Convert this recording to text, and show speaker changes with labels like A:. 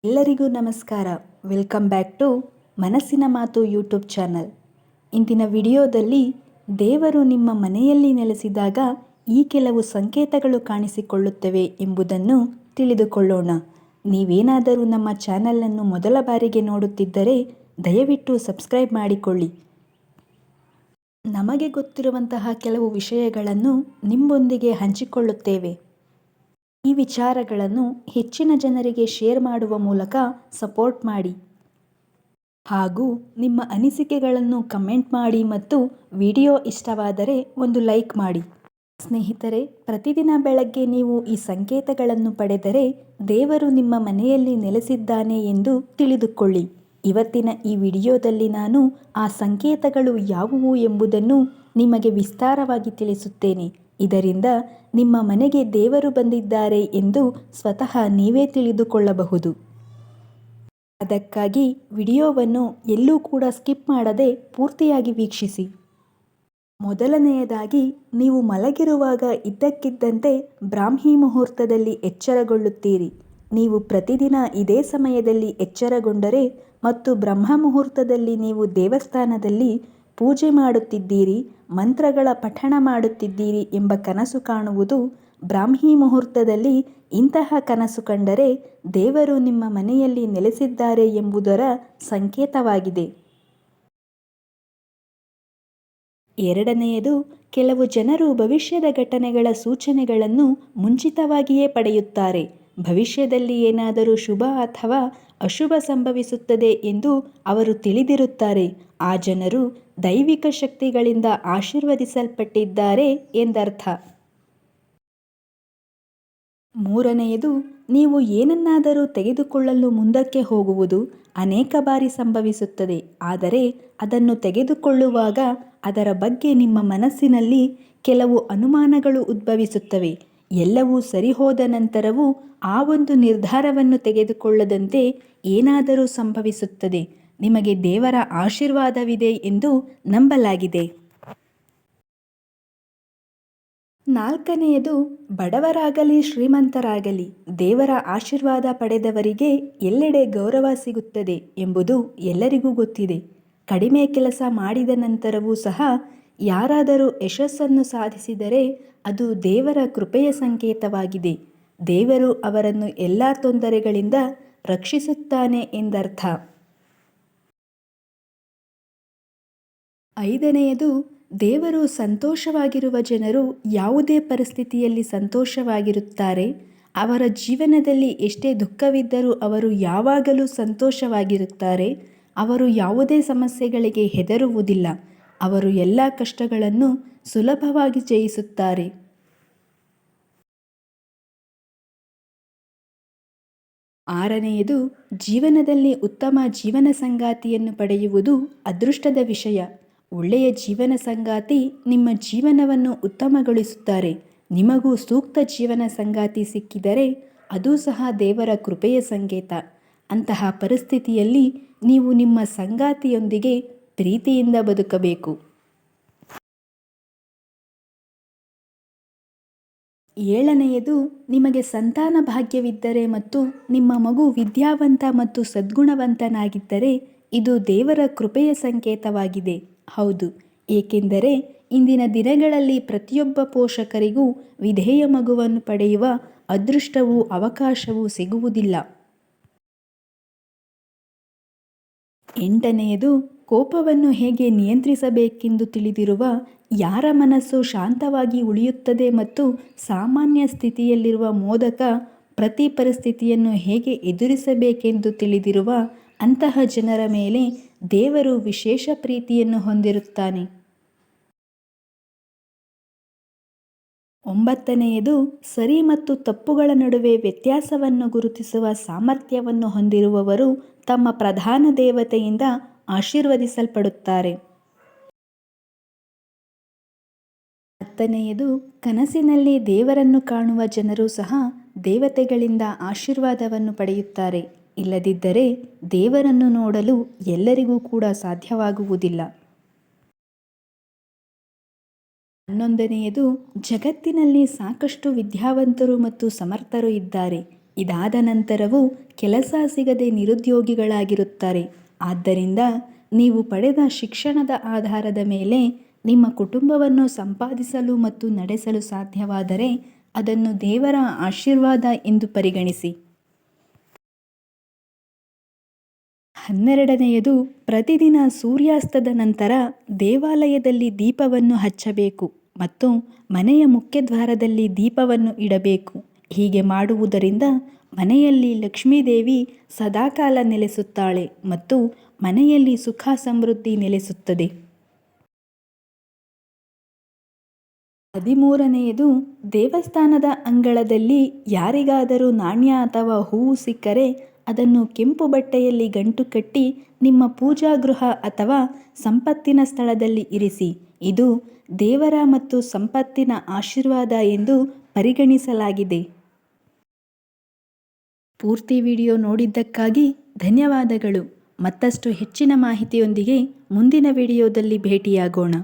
A: ಎಲ್ಲರಿಗೂ ನಮಸ್ಕಾರ. Welcome back to ಮನಸ್ಸಿನ ಮಾತು ಯೂಟ್ಯೂಬ್ ಚಾನಲ್. ಇಂದಿನ ವಿಡಿಯೋದಲ್ಲಿ ದೇವರು ನಿಮ್ಮ ಮನೆಯಲ್ಲಿ ನೆಲೆಸಿದಾಗ ಈ ಕೆಲವು ಸಂಕೇತಗಳು ಕಾಣಿಸಿಕೊಳ್ಳುತ್ತವೆ ಎಂಬುದನ್ನು ತಿಳಿದುಕೊಳ್ಳೋಣ. ನೀವೇನಾದರೂ ನಮ್ಮ ಚಾನಲನ್ನು ಮೊದಲ ಬಾರಿಗೆ ನೋಡುತ್ತಿದ್ದರೆ ದಯವಿಟ್ಟು ಸಬ್ಸ್ಕ್ರೈಬ್ ಮಾಡಿಕೊಳ್ಳಿ. ನಮಗೆ ಗೊತ್ತಿರುವಂತಹ ಕೆಲವು ವಿಷಯಗಳನ್ನು ನಿಮ್ಮೊಂದಿಗೆ ಹಂಚಿಕೊಳ್ಳುತ್ತೇವೆ. ಈ ವಿಚಾರಗಳನ್ನು ಹೆಚ್ಚಿನ ಜನರಿಗೆ ಶೇರ್ ಮಾಡುವ ಮೂಲಕ ಸಪೋರ್ಟ್ ಮಾಡಿ ಹಾಗೂ ನಿಮ್ಮ ಅನಿಸಿಕೆಗಳನ್ನು ಕಮೆಂಟ್ ಮಾಡಿ ಮತ್ತು ವಿಡಿಯೋ ಇಷ್ಟವಾದರೆ ಒಂದು ಲೈಕ್ ಮಾಡಿ. ಸ್ನೇಹಿತರೆ, ಪ್ರತಿದಿನ ಬೆಳಗ್ಗೆ ನೀವು ಈ ಸಂಕೇತಗಳನ್ನು ಪಡೆದರೆ ದೇವರು ನಿಮ್ಮ ಮನೆಯಲ್ಲಿ ನೆಲೆಸಿದ್ದಾನೆ ಎಂದು ತಿಳಿದುಕೊಳ್ಳಿ. ಇವತ್ತಿನ ಈ ವಿಡಿಯೋದಲ್ಲಿ ನಾನು ಆ ಸಂಕೇತಗಳು ಯಾವುವು ಎಂಬುದನ್ನು ನಿಮಗೆ ವಿಸ್ತಾರವಾಗಿ ತಿಳಿಸುತ್ತೇನೆ. ಇದರಿಂದ ನಿಮ್ಮ ಮನೆಗೆ ದೇವರು ಬಂದಿದ್ದಾರೆ ಎಂದು ಸ್ವತಃ ನೀವೇ ತಿಳಿದುಕೊಳ್ಳಬಹುದು. ಅದಕ್ಕಾಗಿ ವಿಡಿಯೋವನ್ನು ಎಲ್ಲೂ ಕೂಡ ಸ್ಕಿಪ್ ಮಾಡದೆ ಪೂರ್ತಿಯಾಗಿ ವೀಕ್ಷಿಸಿ. ಮೊದಲನೆಯದಾಗಿ, ನೀವು ಮಲಗಿರುವಾಗ ಇದ್ದಕ್ಕಿದ್ದಂತೆ ಬ್ರಾಹ್ಮಿ ಮುಹೂರ್ತದಲ್ಲಿ ಎಚ್ಚರಗೊಳ್ಳುತ್ತೀರಿ. ನೀವು ಪ್ರತಿದಿನ ಇದೇ ಸಮಯದಲ್ಲಿ ಎಚ್ಚರಗೊಂಡರೆ ಮತ್ತು ಬ್ರಹ್ಮ ಮುಹೂರ್ತದಲ್ಲಿ ನೀವು ದೇವಸ್ಥಾನದಲ್ಲಿ ಪೂಜೆ ಮಾಡುತ್ತಿದ್ದೀರಿ, ಮಂತ್ರಗಳ ಪಠಣ ಮಾಡುತ್ತಿದ್ದೀರಿ ಎಂಬ ಕನಸು ಕಾಣುವುದು. ಬ್ರಾಹ್ಮಿ ಮುಹೂರ್ತದಲ್ಲಿ ಇಂತಹ ಕನಸು ಕಂಡರೆ ದೇವರು ನಿಮ್ಮ ಮನೆಯಲ್ಲಿ ನೆಲೆಸಿದ್ದಾರೆ ಎಂಬುದರ ಸಂಕೇತವಾಗಿದೆ. ಎರಡನೆಯದು, ಕೆಲವು ಜನರು ಭವಿಷ್ಯದ ಘಟನೆಗಳ ಸೂಚನೆಗಳನ್ನು ಮುಂಚಿತವಾಗಿಯೇ ಪಡೆಯುತ್ತಾರೆ. ಭವಿಷ್ಯದಲ್ಲಿ ಏನಾದರೂ ಶುಭ ಅಥವಾ ಅಶುಭ ಸಂಭವಿಸುತ್ತದೆ ಎಂದು ಅವರು ತಿಳಿದಿರುತ್ತಾರೆ. ಆ ಜನರು ದೈವಿಕ ಶಕ್ತಿಗಳಿಂದ ಆಶೀರ್ವದಿಸಲ್ಪಟ್ಟಿದ್ದಾರೆ ಎಂದರ್ಥ. ಮೂರನೆಯದು, ನೀವು ಏನನ್ನಾದರೂ ತೆಗೆದುಕೊಳ್ಳಲು ಮುಂದಕ್ಕೆ ಹೋಗುವುದು ಅನೇಕ ಬಾರಿ ಸಂಭವಿಸುತ್ತದೆ. ಆದರೆ ಅದನ್ನು ತೆಗೆದುಕೊಳ್ಳುವಾಗ ಅದರ ಬಗ್ಗೆ ನಿಮ್ಮ ಮನಸ್ಸಿನಲ್ಲಿ ಕೆಲವು ಅನುಮಾನಗಳು ಉದ್ಭವಿಸುತ್ತವೆ. ಎಲ್ಲವೂ ಸರಿಹೋದ ನಂತರವೂ ಆ ಒಂದು ನಿರ್ಧಾರವನ್ನು ತೆಗೆದುಕೊಳ್ಳದಂತೆ ಏನಾದರೂ ಸಂಭವಿಸುತ್ತದೆ. ನಿಮಗೆ ದೇವರ ಆಶೀರ್ವಾದವಿದೆ ಎಂದು ನಂಬಲಾಗಿದೆ. ನಾಲ್ಕನೆಯದು, ಬಡವರಾಗಲಿ ಶ್ರೀಮಂತರಾಗಲಿ ದೇವರ ಆಶೀರ್ವಾದ ಪಡೆದವರಿಗೆ ಎಲ್ಲೆಡೆ ಗೌರವ ಸಿಗುತ್ತದೆ ಎಂಬುದು ಎಲ್ಲರಿಗೂ ಗೊತ್ತಿದೆ. ಕಡಿಮೆ ಕೆಲಸ ಮಾಡಿದ ನಂತರವೂ ಸಹ ಯಾರಾದರೂ ಯಶಸ್ಸನ್ನು ಸಾಧಿಸಿದರೆ ಅದು ದೇವರ ಕೃಪೆಯ ಸಂಕೇತವಾಗಿದೆ. ದೇವರು ಅವರನ್ನು ಎಲ್ಲ ತೊಂದರೆಗಳಿಂದ ರಕ್ಷಿಸುತ್ತಾನೆ ಎಂದರ್ಥ. ಐದನೆಯದು, ದೇವರು ಸಂತೋಷವಾಗಿರುವ ಜನರು ಯಾವುದೇ ಪರಿಸ್ಥಿತಿಯಲ್ಲಿ ಸಂತೋಷವಾಗಿರುತ್ತಾರೆ. ಅವರ ಜೀವನದಲ್ಲಿ ಎಷ್ಟೇ ದುಃಖವಿದ್ದರೂ ಅವರು ಯಾವಾಗಲೂ ಸಂತೋಷವಾಗಿರುತ್ತಾರೆ. ಅವರು ಯಾವುದೇ ಸಮಸ್ಯೆಗಳಿಗೆ ಹೆದರುವುದಿಲ್ಲ. ಅವರು ಎಲ್ಲ ಕಷ್ಟಗಳನ್ನು ಸುಲಭವಾಗಿ ಜಯಿಸುತ್ತಾರೆ. ಆರನೆಯದು, ಜೀವನದಲ್ಲಿ ಉತ್ತಮ ಜೀವನ ಸಂಗಾತಿಯನ್ನು ಪಡೆಯುವುದು ಅದೃಷ್ಟದ ವಿಷಯ. ಒಳ್ಳೆಯ ಜೀವನ ಸಂಗಾತಿ ನಿಮ್ಮ ಜೀವನವನ್ನು ಉತ್ತಮಗೊಳಿಸುತ್ತಾರೆ. ನಿಮಗೂ ಸೂಕ್ತ ಜೀವನ ಸಂಗಾತಿ ಸಿಕ್ಕಿದರೆ ಅದು ಸಹ ದೇವರ ಕೃಪೆಯ ಸಂಕೇತ. ಅಂತಹ ಪರಿಸ್ಥಿತಿಯಲ್ಲಿ ನೀವು ನಿಮ್ಮ ಸಂಗಾತಿಯೊಂದಿಗೆ ಪ್ರೀತಿಯಿಂದ ಬದುಕಬೇಕು. ಏಳನೆಯದು, ನಿಮಗೆ ಸಂತಾನ ಭಾಗ್ಯವಿದ್ದರೆ ಮತ್ತು ನಿಮ್ಮ ಮಗು ವಿದ್ಯಾವಂತ ಮತ್ತು ಸದ್ಗುಣವಂತನಾಗಿದ್ದರೆ ಇದು ದೇವರ ಕೃಪೆಯ ಸಂಕೇತವಾಗಿದೆ. ಹೌದು, ಏಕೆಂದರೆ ಇಂದಿನ ದಿನಗಳಲ್ಲಿ ಪ್ರತಿಯೊಬ್ಬ ಪೋಷಕರಿಗೂ ವಿಧೇಯ ಮಗುವನ್ನು ಪಡೆಯುವ ಅದೃಷ್ಟವೂ ಅವಕಾಶವೂ ಸಿಗುವುದಿಲ್ಲ. ಎಂಟನೆಯದು, ಕೋಪವನ್ನು ಹೇಗೆ ನಿಯಂತ್ರಿಸಬೇಕೆಂದು ತಿಳಿದಿರುವ ಯಾರ ಮನಸ್ಸು ಶಾಂತವಾಗಿ ಉಳಿಯುತ್ತದೆ ಮತ್ತು ಸಾಮಾನ್ಯ ಸ್ಥಿತಿಯಲ್ಲಿರುವ ಮೋದಕ ಪ್ರತಿ ಪರಿಸ್ಥಿತಿಯನ್ನು ಹೇಗೆ ಎದುರಿಸಬೇಕೆಂದು ತಿಳಿದಿರುವ ಅಂತಹ ಜನರ ಮೇಲೆ ದೇವರು ವಿಶೇಷ ಪ್ರೀತಿಯನ್ನು ಹೊಂದಿರುತ್ತಾನೆ. ಒಂಬತ್ತನೆಯದು, ಸರಿ ಮತ್ತು ತಪ್ಪುಗಳ ನಡುವೆ ವ್ಯತ್ಯಾಸವನ್ನು ಗುರುತಿಸುವ ಸಾಮರ್ಥ್ಯವನ್ನು ಹೊಂದಿರುವವರು ತಮ್ಮ ಪ್ರಧಾನ ದೇವತೆಯಿಂದ ಆಶೀರ್ವದಿಸಲ್ಪಡುತ್ತಾರೆ. ಹತ್ತನೆಯದು, ಕನಸಿನಲ್ಲಿ ದೇವರನ್ನು ಕಾಣುವ ಜನರು ಸಹ ದೇವತೆಗಳಿಂದ ಆಶೀರ್ವಾದವನ್ನು ಪಡೆಯುತ್ತಾರೆ. ಇಲ್ಲದಿದ್ದರೆ ದೇವರನ್ನು ನೋಡಲು ಎಲ್ಲರಿಗೂ ಕೂಡ ಸಾಧ್ಯವಾಗುವುದಿಲ್ಲ. 11ನೆಯದು, ಜಗತ್ತಿನಲ್ಲಿ ಸಾಕಷ್ಟು ವಿದ್ಯಾವಂತರು ಮತ್ತು ಸಮರ್ಥರು ಇದ್ದಾರೆ. ಇದಾದ ನಂತರವೂ ಕೆಲಸ ಸಿಗದೆ ನಿರುದ್ಯೋಗಿಗಳಾಗಿರುತ್ತಾರೆ. ಆದ್ದರಿಂದ ನೀವು ಪಡೆದ ಶಿಕ್ಷಣದ ಆಧಾರದ ಮೇಲೆ ನಿಮ್ಮ ಕುಟುಂಬವನ್ನು ಸಂಪಾದಿಸಲು ಮತ್ತು ನಡೆಸಲು ಸಾಧ್ಯವಾದರೆ ಅದನ್ನು ದೇವರ ಆಶೀರ್ವಾದ ಎಂದು ಪರಿಗಣಿಸಿ. 12ನೆಯದು, ಪ್ರತಿದಿನ ಸೂರ್ಯಾಸ್ತದ ನಂತರ ದೇವಾಲಯದಲ್ಲಿ ದೀಪವನ್ನು ಹಚ್ಚಬೇಕು ಮತ್ತು ಮನೆಯ ಮುಖ್ಯದ್ವಾರದಲ್ಲಿ ದೀಪವನ್ನು ಇಡಬೇಕು. ಹೀಗೆ ಮಾಡುವುದರಿಂದ ಮನೆಯಲ್ಲಿ ಲಕ್ಷ್ಮೀದೇವಿ ಸದಾಕಾಲ ನೆಲೆಸುತ್ತಾಳೆ ಮತ್ತು ಮನೆಯಲ್ಲಿ ಸುಖ ಸಮೃದ್ಧಿ ನೆಲೆಸುತ್ತದೆ. 13ನೆಯದು, ದೇವಸ್ಥಾನದ ಅಂಗಳದಲ್ಲಿ ಯಾರಿಗಾದರೂ ನಾಣ್ಯ ಅಥವಾ ಹೂವು ಸಿಕ್ಕರೆ ಅದನ್ನು ಕೆಂಪು ಬಟ್ಟೆಯಲ್ಲಿ ಗಂಟು ಕಟ್ಟಿ ನಿಮ್ಮ ಪೂಜಾ ಗೃಹ ಅಥವಾ ಸಂಪತ್ತಿನ ಸ್ಥಳದಲ್ಲಿ ಇರಿಸಿ. ಇದು ದೇವರ ಮತ್ತು ಸಂಪತ್ತಿನ ಆಶೀರ್ವಾದ ಎಂದು ಪರಿಗಣಿಸಲಾಗಿದೆ. ಪೂರ್ತಿ ವಿಡಿಯೋ ನೋಡಿದ್ದಕ್ಕಾಗಿ ಧನ್ಯವಾದಗಳು. ಮತ್ತಷ್ಟು ಹೆಚ್ಚಿನ ಮಾಹಿತಿಯೊಂದಿಗೆ ಮುಂದಿನ ವಿಡಿಯೋದಲ್ಲಿ ಭೇಟಿಯಾಗೋಣ.